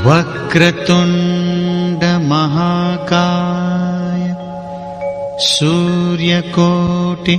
वक्रतुंड महाकाय सूर्यकोटि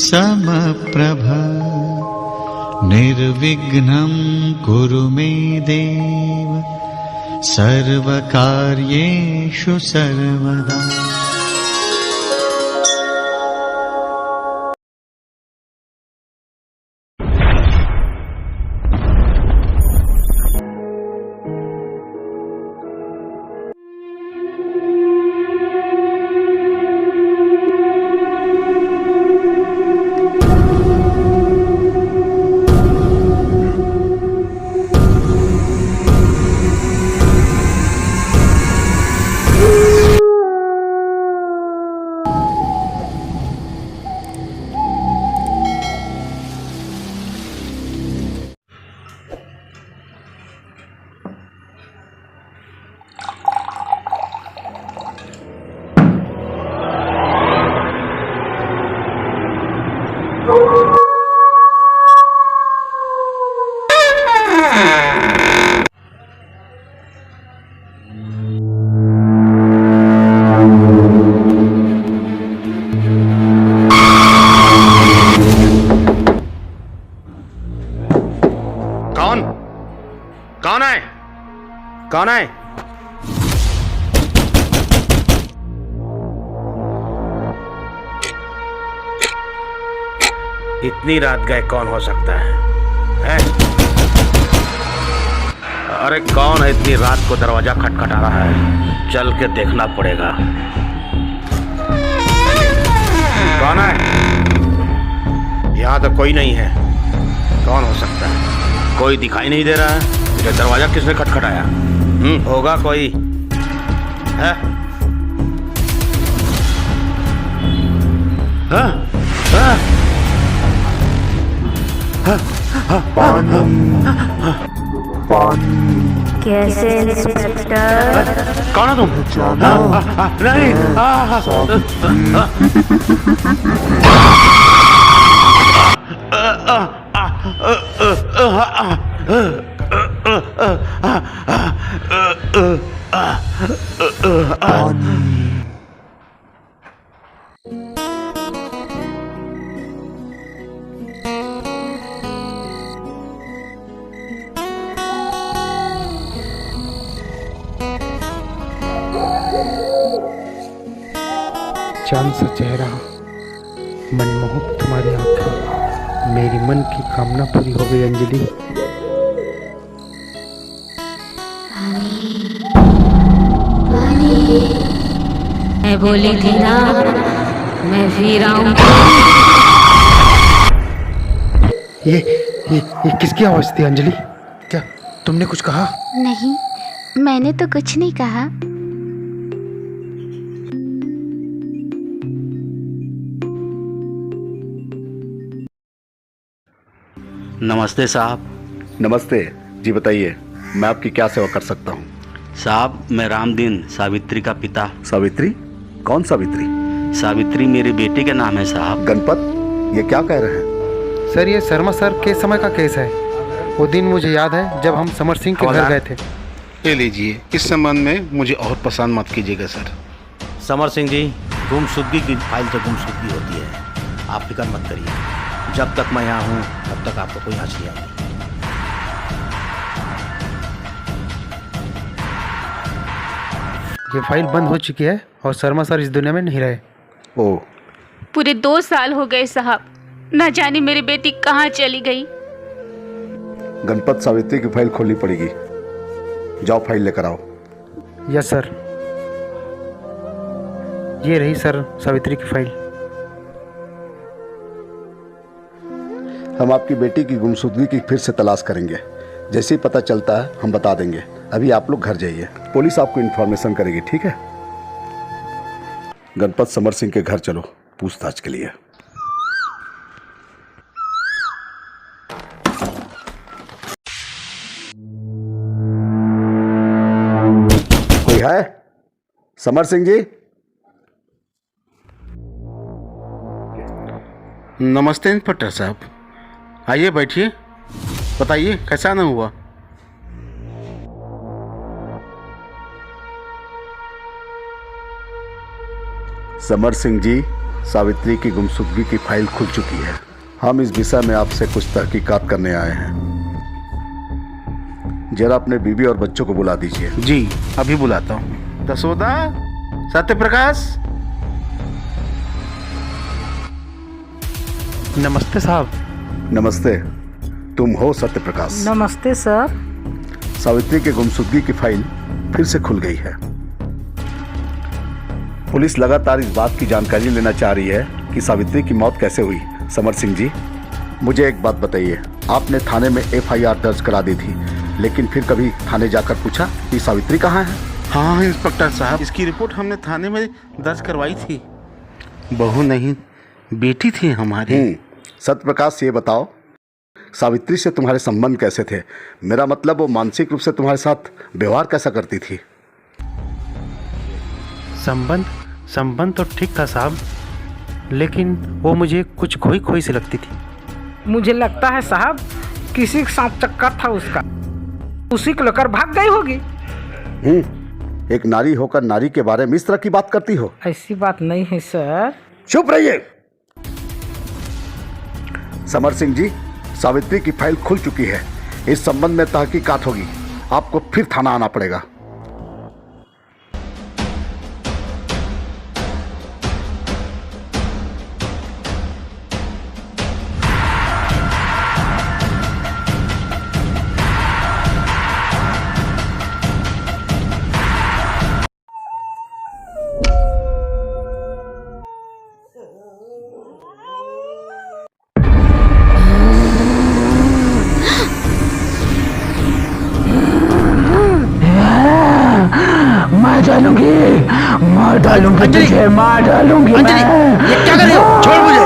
समप्रभ निर्विघ्नं कुरु मे देव सर्वकार्येषु सर्वदा। कौन है? इतनी रात गए कौन हो सकता है? अरे कौन है इतनी रात को दरवाजा खटखटा रहा है? चल के देखना पड़ेगा। कौन है? यहाँ तो कोई नहीं है। कौन हो सकता है? कोई दिखाई नहीं दे रहा है। ये दरवाजा किसने खटखटाया? होगा कोई है? कैसे इंस्पेक्टर? कौन हो तुम? नहीं। चांद सा चेहरा, मनमोहक तुम्हारी आंखें, मेरी मन की कामना पूरी हो गई अंजलि। मैं बोली थी ना, मैं फिर आऊंगी। ये किसकी आवाज थी अंजलि? क्या तुमने कुछ कहा? नहीं, मैंने तो कुछ नहीं कहा। नमस्ते साहब। नमस्ते जी, बताइए मैं आपकी क्या सेवा कर सकता हूँ? साहब मैं रामदीन, सावित्री का पिता। सावित्री? कौन सावित्री? सावित्री मेरे बेटे का नाम है साहब। गणपत, ये क्या कह रहे हैं? सर ये शर्मा सर के समय का केस है। वो दिन मुझे याद है जब हम समर सिंह के घर गए थे। ले लीजिए, इस संबंध में मुझे और पसंद मत कीजिएगा सर। समर सिंह जी, गुमशुदगी की फाइल तो गुमशुदगी होती है, आप फिक्र मत करिए। जब तक मैं यहाँ हूँ तब तक आपको कोई आँच नहीं आएगी। ये फाइल बंद हो चुकी है और शर्मा सर इस दुनिया में नहीं रहे। ओह, पूरे 2 साल हो गए साहब, न जाने मेरी बेटी कहाँ चली गई। गणपत, सावित्री की फाइल खोलनी पड़ेगी। जाओ फाइल लेकर आओ। Yes sir. ये रही सर सावित्री की फाइल। हम आपकी बेटी की गुमशुदगी की फिर से तलाश करेंगे। जैसे ही पता चलता है हम बता देंगे। अभी आप लोग घर जाइए, पुलिस आपको इन्फॉर्मेशन करेगी, ठीक है? गणपत, समर सिंह के घर चलो पूछताछ के लिए। कोई है? समर सिंह जी? नमस्ते इंस्पेक्टर साहब, आइए बैठिए, बताइए कैसा ना हुआ? समर सिंह जी, सावित्री की गुमशुदगी की फाइल खुल चुकी है। हम इस विषय में आपसे कुछ तहकीकात करने आए हैं। जरा अपने बीवी और बच्चों को बुला दीजिए। जी अभी बुलाता हूँ। दसोदा, सत्य प्रकाश। नमस्ते साहब। नमस्ते। तुम हो सत्य प्रकाश? नमस्ते सर। सावित्री की गुमशुदगी की फाइल फिर से खुल गई है। पुलिस लगातार इस बात की जानकारी लेना चाह रही है कि सावित्री की मौत कैसे हुई। समर सिंह जी, मुझे एक बात बताइए, आपने थाने में FIR दर्ज करा दी थी, लेकिन फिर कभी थाने जाकर पूछा कि सावित्री कहाँ है? हाँ इंस्पेक्टर साहब, इसकी रिपोर्ट हमने थाने में दर्ज करवाई थी। बहू नहीं, बेटी थी हमारी। सत्य प्रकाश, ये बताओ, सावित्री से तुम्हारे संबंध कैसे थे? मेरा मतलब वो मानसिक रूप से तुम्हारे साथ व्यवहार कैसा करती थी? संबंध तो ठीक था साहब, लेकिन वो मुझे कुछ खोई खोई सी लगती थी। मुझे लगता है साहब किसी के साथ चक्कर था उसका, उसी को लेकर भाग गई होगी। एक नारी होकर नारी के बारे में इस तरह की बात करती हो? ऐसी बात नहीं है सर। चुप रहिए। समर सिंह जी, सावित्री की फाइल खुल चुकी है। इस संबंध में तहकीकात होगी। आपको फिर थाना आना पड़ेगा। मार डालूंगी तुझे, मार डालूंगी। अंजलि, ये क्या कर रही हो? छोड़ मुझे।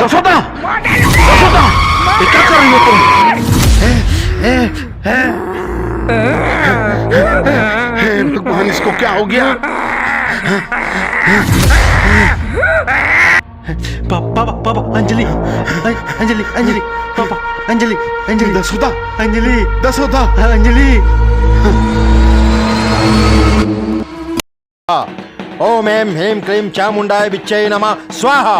दसोदा, ये क्या कर रही हो तुम? हे भगवान, इसको क्या हो गया? पापा, अंजलि, पापा, अंजलि, दसोदा, दसोदा, अंजलि। ओम ऐं ह्रीं क्लीं चामुंडाय विच्चै नमः स्वाहा।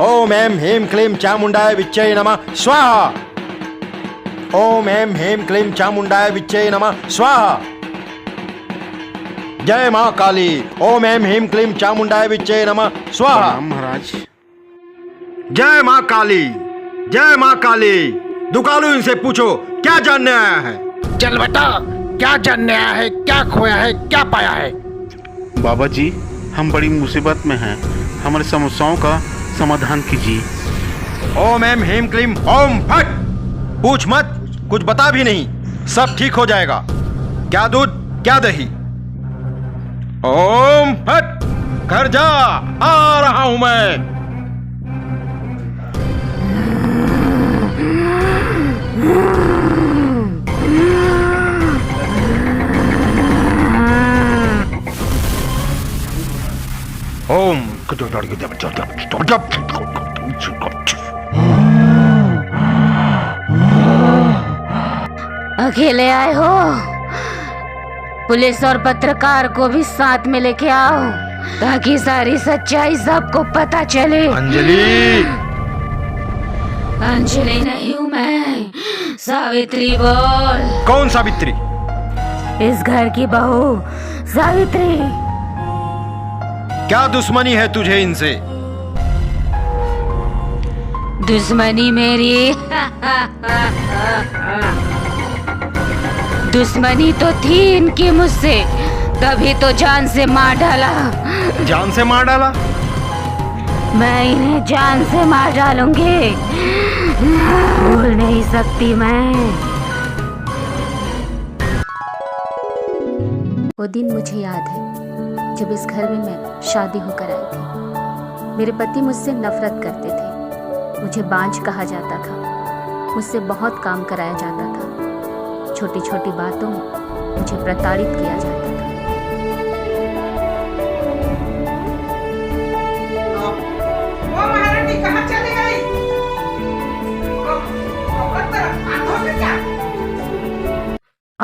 ओम ऐं ह्रीं क्लीं चामुंडाय विच्चै नमः स्वाहा। ओम ऐं ह्रीं क्लीं चामुंडाय विच्चै नमः स्वाहा। जय मां काली। ओम ऐं ह्रीं क्लीं चामुंडाय विच्चै नमः स्वाहा। महाराज, जय मां काली, जय मां काली। दुकालू, इनसे पूछो क्या जानने आया है। चल बेटा, क्या जानने आया है? क्या खोया है? क्या पाया है? बाबा जी, हम बड़ी मुसीबत में हैं। हमारी समस्याओं का समाधान कीजिए। ओम ऐं ह्रीं क्लीं ओम फट। पूछ मत, कुछ बता भी नहीं, सब ठीक हो जाएगा। क्या दूध क्या दही। ओम फट, घर जा, आ रहा हूं मैं। ओम अकेले आए हो? पुलिस और पत्रकार को भी साथ में लेके आओ, ताकि सारी सच्चाई सबको पता चले। अंजलि, अंजलि नहीं हूँ मैं, सावित्री बोल। कौन सावित्री? इस घर की बहू सावित्री। क्या दुश्मनी है तुझे इनसे? दुश्मनी मेरी दुश्मनी तो थी इनकी मुझसे, तभी तो जान से मार डाला। जान से मार डाला? मैं इन्हें जान से मार डालूंगी, भूल नहीं सकती मैं। वो दिन मुझे याद है जब इस घर में मैं शादी होकर आई थी। मेरे पति मुझसे नफरत करते थे, मुझे बांझ कहा जाता था, मुझसे बहुत काम कराया जाता था, छोटी छोटी बातों में मुझे प्रताड़ित किया जाता था। वो महारानी कहाँ चली गई?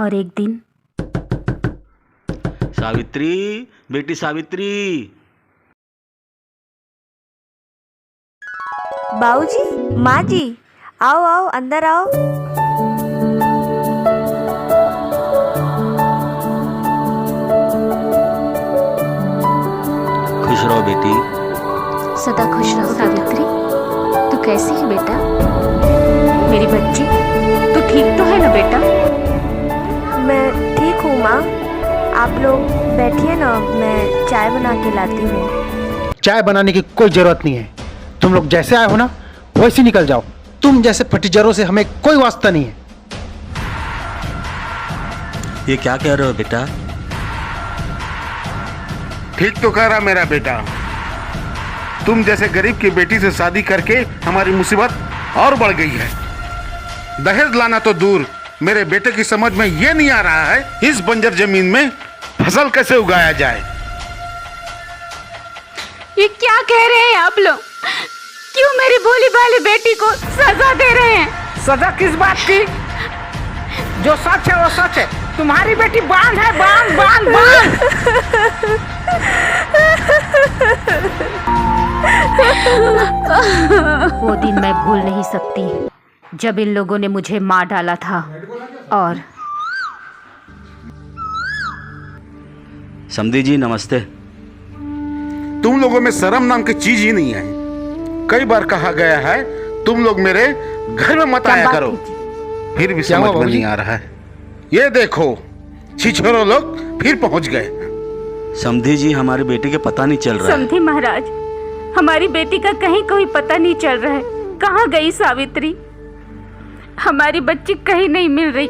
और एक दिन सावित्री, बेटी सावित्री। बाबूजी, माँ जी, आओ आओ अंदर आओ। खुश रहो बेटी। सदा खुश रहो सावित्री। तू कैसी है बेटा? मेरी बच्ची, तू ठीक तो है ना बेटा? मैं ठीक हूँ माँ। आप लोग बैठिए ना, मैं चाय बना के लाती हूँ। चाय बनाने की कोई जरूरत नहीं है। तुम लोग जैसे आए हो ना वैसे निकल जाओ। तुम जैसे फटीचरों से हमें कोई वास्ता नहीं है। ये क्या कह रहे हो बेटा? ठीक तो कह रहा मेरा बेटा। तुम जैसे गरीब की बेटी से शादी करके हमारी मुसीबत और बढ़ गई है। दहेज लाना तो दूर, मेरे बेटे की समझ में ये नहीं आ रहा है इस बंजर जमीन में फसल कैसे उगाया जाए। ये क्या कह रहे हैं आप लोग? क्यों मेरी भोली भाली बेटी को सजा दे रहे हैं? सजा किस बात की? जो सच है वो सच है। तुम्हारी बेटी बांझ है, बांझ बांझ बांझ। वो दिन मैं भूल नहीं सकती जब इन लोगों ने मुझे मार डाला था। और समधी जी नमस्ते। तुम लोगों में शर्म नाम की चीज ही नहीं है। कई बार कहा गया है तुम लोग मेरे घर में मत आया करो, फिर भी समझ में नहीं आ रहा है। ये देखो छिछोरो लोग फिर पहुंच गए। समधी जी, हमारे बेटे के पता नहीं चल रहा है। समधी महाराज, हमारी बेटी का कहीं कोई पता नहीं चल रहा है। कहाँ गई सावित्री? हमारी बच्ची कहीं नहीं मिल रही।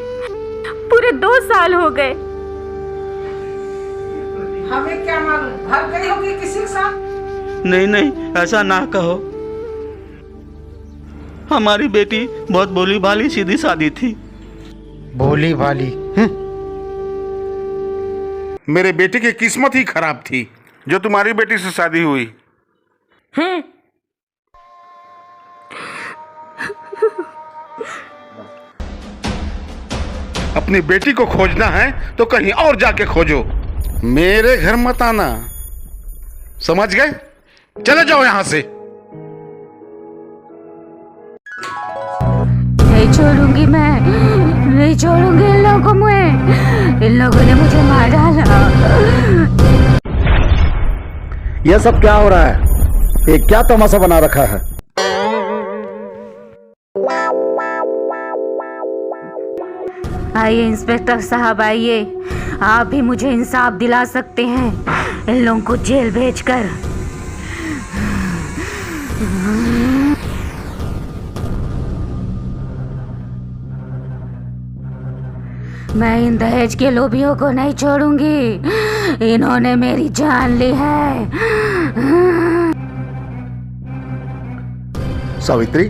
पूरे 2 साल हो गए। हमें क्या मालूम, भाग गई होगी किसी के साथ। नहीं नहीं, ऐसा ना कहो। हमारी बेटी बहुत भोली भाली सीधी सादी थी। भोली भाली? मेरे बेटे की किस्मत ही खराब थी जो तुम्हारी बेटी से शादी हुई। अपनी बेटी को खोजना है तो कहीं और जाके खोजो, मेरे घर मत आना। समझ गए? चले जाओ यहां से। नहीं छोड़ूंगी मैं, नहीं छोड़ूंगी इन लोगों में। इन लोगों ने मुझे मार डाला। यह सब क्या हो रहा है? ये क्या तमाशा बना रखा है? आइए इंस्पेक्टर साहब, आइए। आप भी मुझे इंसाफ दिला सकते हैं इन लोगों को जेल भेजकर। मैं इन दहेज के लोभियों को नहीं छोड़ूंगी। इन्होंने मेरी जान ली है। सावित्री,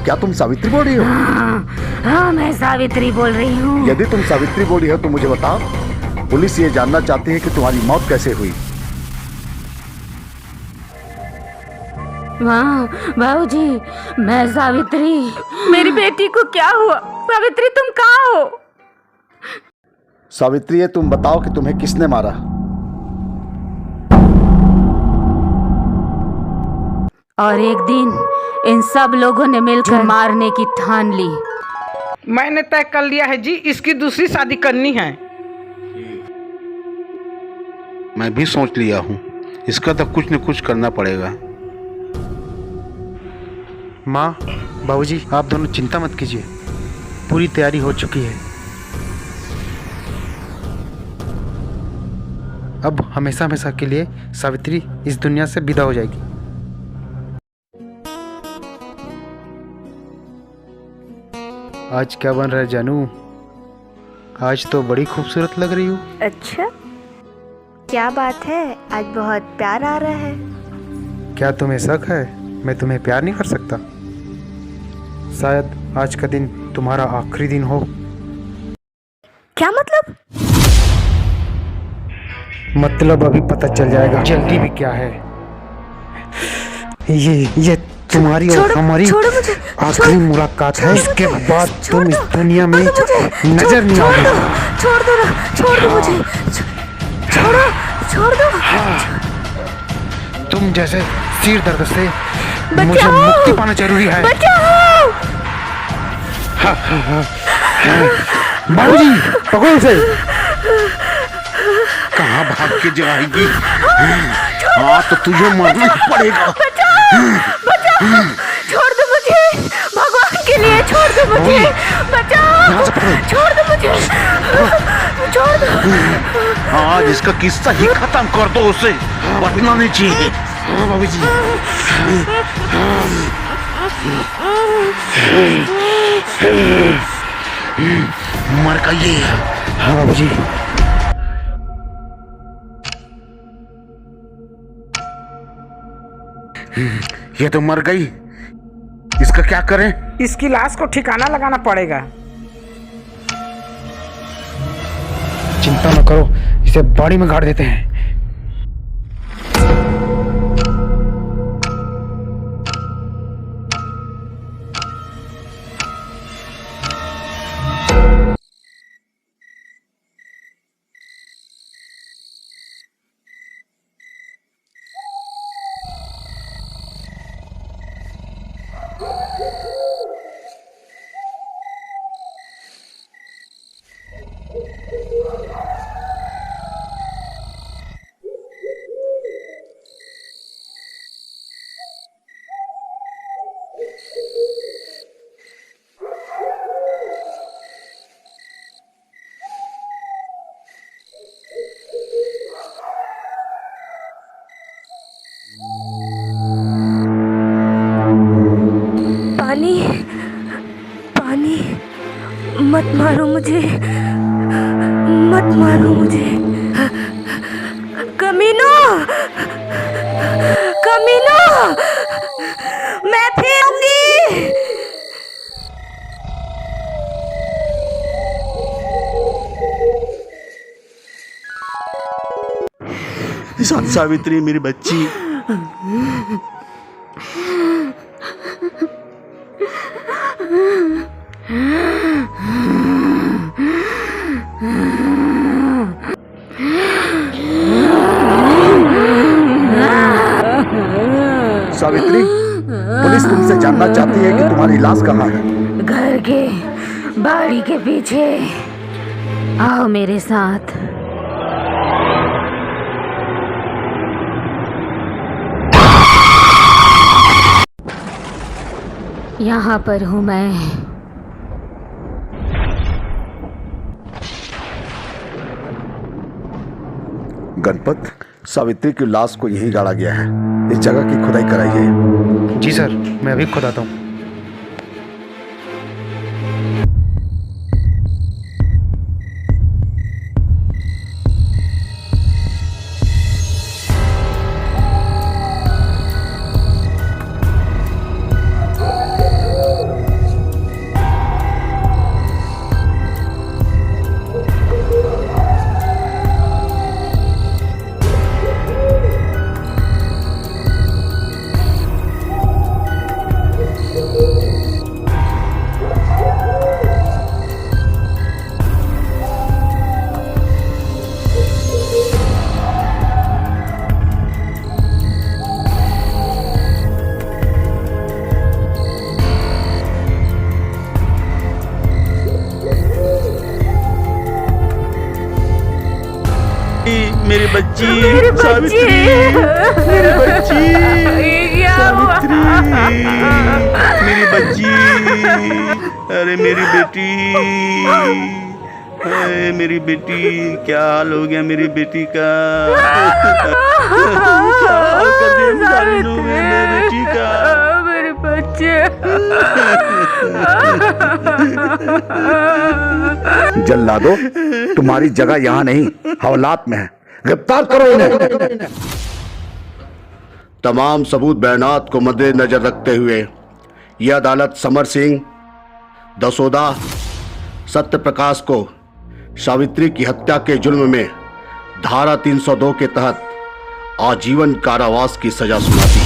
क्या तुम सावित्री बोल रही हो? हाँ, मैं सावित्री बोल रही हूँ। यदि तुम सावित्री बोली हो तो मुझे बताओ। पुलिस ये जानना चाहती है कि तुम्हारी मौत कैसे हुई। हाँ बाबूजी, मैं सावित्री। मेरी बेटी को क्या हुआ? सावित्री, तुम कहाँ हो? सावित्री, ये तुम बताओ कि तुम्हें किसने मारा? और एक दिन इन सब लोगों ने मिलकर मारने की ठान ली। मैंने तय कर लिया है जी, इसकी दूसरी शादी करनी है। मैं भी सोच लिया हूँ, इसका तो कुछ न कुछ करना पड़ेगा। माँ, बाबूजी, आप दोनों चिंता मत कीजिए। पूरी तैयारी हो चुकी है। अब हमेशा हमेशा के लिए सावित्री इस दुनिया से विदा हो जाएगी। आज क्या बन रहा है जानू? आज तो बड़ी खूबसूरत लग रही हो। अच्छा, क्या बात है? आज बहुत प्यार आ रहा है। क्या तुम्हें शक है मैं तुम्हें प्यार नहीं कर सकता? शायद आज का दिन तुम्हारा आखिरी दिन हो। क्या मतलब? मतलब अभी पता चल जाएगा। जल्दी भी क्या है। ये तुम्हारी और हमारी आखिरी मुलाकात है। इसके बाद तुम इस दुनिया में नजर नहीं आओगे। छोड़ दो ना, छोड़ दो मुझे, छोड़ दो। तुम जैसे सिर दर्द से मुझे मुक्ति पाना जरूरी है। बाबूजी पकड़ो उसे। कहाँ भाग के जाएगी? हाँ तो तुझे मरना पड़ेगा। छोड़ दो मुझे, भगवान के लिए छोड़ दो मुझे, बचाओ, छोड़ दो मुझे, छोड़ दो। आज इसका किस्सा ही खत्म कर दो, उसे बचना नहीं चाहिए। हाँ बाबूजी। मर गई। हाँ बाबूजी। ये तो मर गई, इसका क्या करें? इसकी लाश को ठिकाना लगाना पड़ेगा। चिंता न करो, इसे बॉडी में गाड़ देते हैं। पानी, मत मारो मुझे, मत मारो मुझे। कमीनो, मैं फिर आऊंगी। सावित्री मेरी बच्ची। सावित्री, पुलिस तुमसे जानना चाहती है कि तुम्हारी लाश कहाँ है। घर के बाड़ी के पीछे। आओ मेरे साथ। यहाँ पर हूँ मैं। गणपत, सावित्री की लाश को यहीं गाड़ा गया है। इस जगह की खुदाई कराइए। जी सर, मैं अभी खुदाता हूँ। मेरी बच्ची, सावित्री, मेरी बच्ची, सावित्री, मेरी बच्ची, अरे मेरी बेटी, अरे मेरी बेटी, क्या हाल हो गया मेरी बेटी का? क्या हाल कर दिया सारे लोगों ने मेरी बेटी का? मेरे बच्चे। जल्लादो, तुम्हारी जगह यहाँ नहीं, हवालात में है। गिरफ्तार करो इन्हें। तमाम सबूत बयानात को मद्देनजर रखते हुए यह अदालत समर सिंह, दसोदा, सत्य प्रकाश को सावित्री की हत्या के जुर्म में धारा 302 के तहत आजीवन कारावास की सजा सुनाती है।